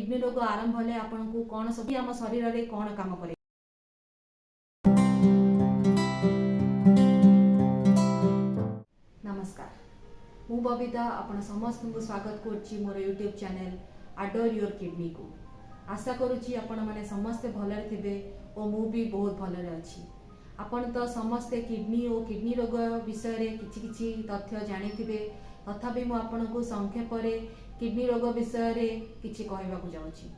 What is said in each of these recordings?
Kidney रोग आरंभ हेले आपको कौन सब आम शरीर में कौन काम करे। नमस्कार, मु बबिता आपण समस्त को स्वागत करुच्ची मोर यूट्यूब चैनल आडोर योर किडनी को। आशा करुच्ची आपण माने समस्ते भलरे थिबे और मु भी बहुत भलरे अछि। आपण तो समस्ते किडनी और किडनी रोग विषय रे किछि तथ्य जानिथिबे, तथापि मु आपनको संक्षेप रे किडनी रोग विषय रे किछि कहबाकू जाउछि।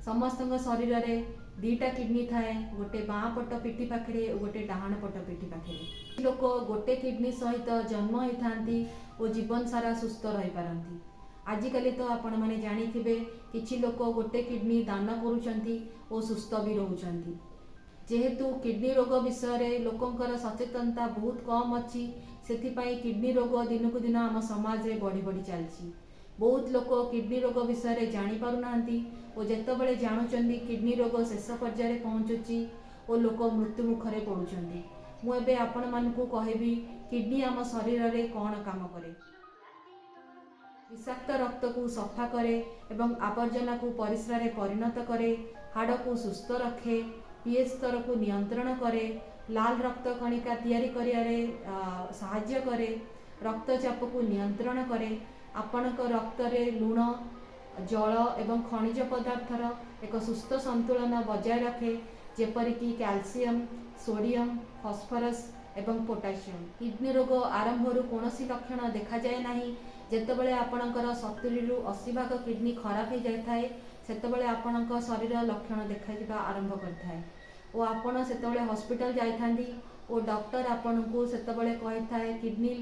समस्त शरीर रे दीटा किडनी थाए, गोटे बाँ पट पिठी पाखरे और गोटे डाहाण पट पिठी पाखरे। लोक गोटे किडनी सहित जन्म होती और जीवन सारा सुस्थ रही पारती। आजिकल तो आपण मैंने जानिथिबे किछि लोक गोटे किडनी दान करुचंती और सुस्थ भी रहउचंती। जेहेतु किडनी रोग विषय रे लोकंकर सचेतनता बहुत कम अच्छी, सेथिपाई किडनी रोग दिन को दिन आम समाज रे बढ़ी बढ़ी चलछि। बहुत लोक किडनी रोग विषय रे जानि पारु नाहंती और जेतेबेले जानुचंदी किडनी रोग शेष पर्याय पहुंचुची और लोक मृत्यु मुखरे पड़ुचंदी। मु एबे आपण मानकु कहबी किडनी आम शरीर रे कौन काम करे। विषाक्त रक्त को सफा करे एवं आवर्जना को परिस्रा रे परिणत करे, हाड़ को सुस्थ रखे, पीएच स्तर को नियंत्रण करे, लाल रक्त कणिका तैयारी करियारे सहाय्य करे, रक्तचाप को नियंत्रण करे, आपणक रक्त रे लुण जल एवं खनिज पदार्थर एक सुस्थ संतुलन बजाय रखे, जेपरिक कैल्शियम, सोडियम, फॉस्फोरस एवं पोटासियम। किडनी रोग आरंभ कौन लक्षण देखा जाए नहीं। जेतेबेले आपणकर 70 रु 80 भाग किडनी खराब हो जाए सेतेबेले आपणक शरीर लक्षण देखा आरंभ करथाए और आपण सेतेबेले हॉस्पिटल जाइथांदी और डॉक्टर आपनको सेतेबेले कहिथाए किडनी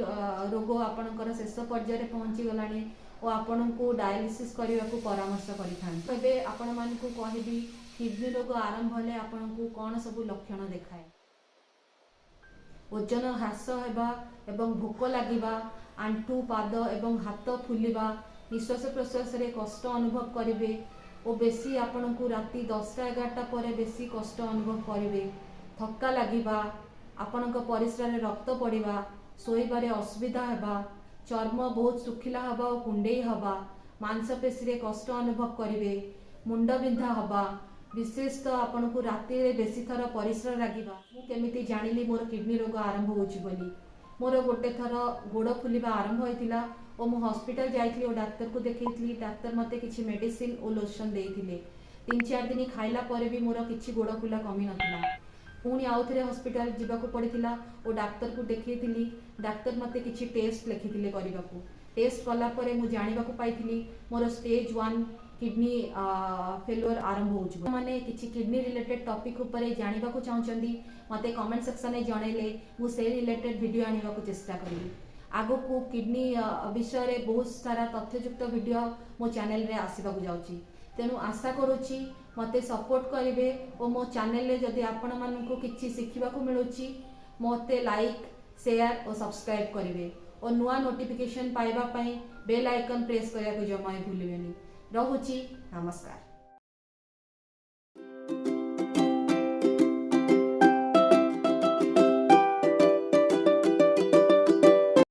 रोग आपणकर शेष पर्याय पहुंची गलानी और आपनको डायलिसिस करने को परामर्श करिथांती। एबे आपण मानकु कहबी किडनी रोग आरंभ हेले आपनको कौन सब लक्षण देखाए। ओजन ह्रास हेबा एवं भोक लागिबा, आंटू पाद एवं हाथ फुलिबा, निश्वास प्रश्वास रे कष्ट अनुभव करिवे और बेसी आपनको राति 10-11 पर बेसी कष्ट अनुभव करिवे, थक्का लागिबा, आपणक परिस्रा रे रक्त पड़िबा, सोइबारे असुविधा हेबा, चर्म बहुत सुखिला हबा और कुंडेई हबा, मांसपेशी रे कष्ट अनुभव करिवे, मुंड बिंधा हबा, विशेष तो आपनको राति रे बेसी थर परिस्रा लागिबा। मु केमिति जानिली मोर किडनी रोग आरंभ होछि बोली। मोर गोटे थर गोड़ फुलिबा आरंभ होइतिला और मु हॉस्पिटल जाइथली और डाक्टर को देखैथली। डाक्टर मते किछि मेडिसिन और लोशन देइथिले। 3-4 दिन खाइला परे भी मोर किछि गोड़ फुला कमी नथिला। पुणी आउ थे हॉस्पिटल जीवाकू पड़ता और डाक्तर को देखैथली। डाक्तर मते किछि टेस्ट लिखिथिले करिबाकू। टेस्ट कला परे मु जानिबाकू पाइथिली मोर स्टेज 1 किडनी फेलुअर आरंभ होछि। माने किछि किडनी रिलेटेड टॉपिक ऊपर जानिबाकू चाहउचंदी मते कमेंट सेक्शन में जणैले मु से रिलेटेड वीडियो आनिबाकू चेष्टा करिबी। आगो को किडनी विषय रे बहुत सारा तथ्ययुक्त वीडियो मो चैनल रे आसीबाकू जाउची। तेणु आशा करुच्ची मते सपोर्ट करेंगे और मो चैनल रे जदि आपण मानकू किछि सिखिबाकू मिलुची मते लाइक शेयर और सब्सक्राइब करेंगे और नुआ नोटिफिकेशन पाइबा पई बेल आइकन प्रेस करिया को जमा भूलिबेनी। रहुची, नमस्कार।